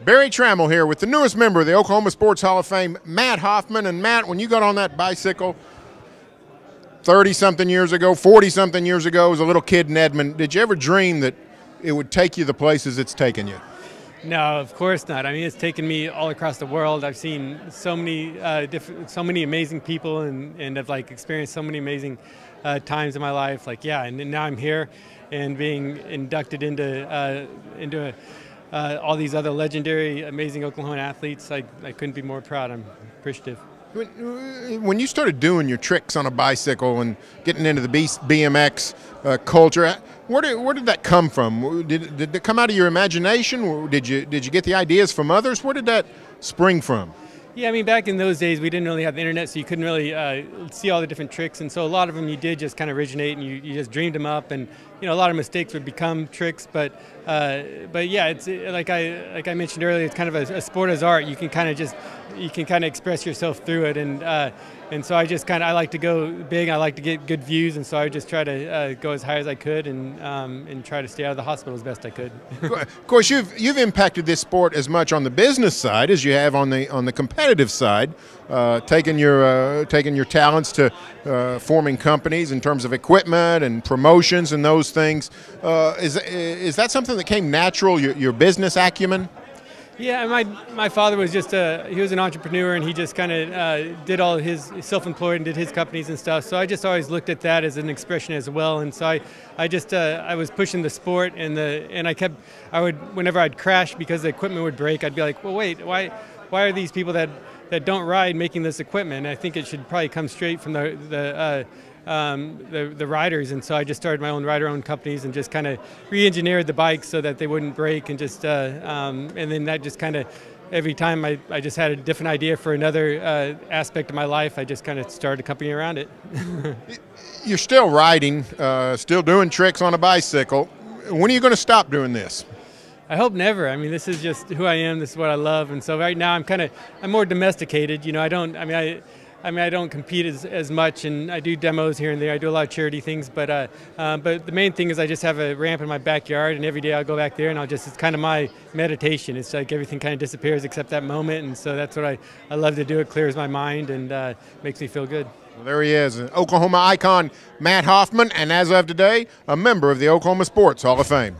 Barry Trammell here with the newest member of the Oklahoma Sports Hall of Fame, Matt Hoffman. And Matt, when you got on that bicycle 30-something years ago, 40-something years ago as a little kid in Edmond, did you ever dream that it would take you the places it's taken you? No, of course not. I mean, it's taken me all across the world. I've seen so many so mmany amazing people, and have experienced so many amazing times in my life. And now I'm here, and being inducted into all these other legendary, amazing Oklahoma athletes. I couldn't be more proud. I'm appreciative. When you started doing your tricks on a bicycle and getting into the BMX culture, where did that come from? Did it come out of your imagination? Did you get the ideas from others? Where did that spring from? Yeah, I mean, back in those days, we didn't really have the internet, so you couldn't really see all the different tricks, and so a lot of them you did just kind of originate, and you just dreamed them up, and a lot of mistakes would become tricks. But yeah, it's like I mentioned earlier, it's kind of a sport as art. You can kind of express yourself through it, and so I like to go big. I like to get good views, and so I just try to go as high as I could, and try to stay out of the hospital as best I could. Of course, you've impacted this sport as much on the business side as you have on the competitive side, taking your talents to forming companies in terms of equipment and promotions and those things. Is that something that came natural? Your business acumen? Yeah, my father was he was an entrepreneur, and he just kind of did all his self-employed and did his companies and stuff. So I just always looked at that as an expression as well. And so I was pushing the sport, and I would, whenever I'd crash because the equipment would break, I'd be like, well, wait, why are these people that don't ride making this equipment? And I think it should probably come straight from the riders, and so I just started my own rider-owned companies and just kind of re-engineered the bikes so that they wouldn't break, and then that just kind of, every time I just had a different idea for another aspect of my life, I just kind of started a company around it. You're still riding, still doing tricks on a bicycle. When are you going to stop doing this? I hope never. I mean, this is just who I am. This is what I love, and so right now I'm more domesticated. I don't compete as much, and I do demos here and there. I do a lot of charity things, but the main thing is I just have a ramp in my backyard, and every day I'll go back there, and it's kind of my meditation. It's like everything kind of disappears except that moment, and so that's what I love to do. It clears my mind and makes me feel good. Well, there he is, Oklahoma icon Matt Hoffman, and as of today, a member of the Oklahoma Sports Hall of Fame.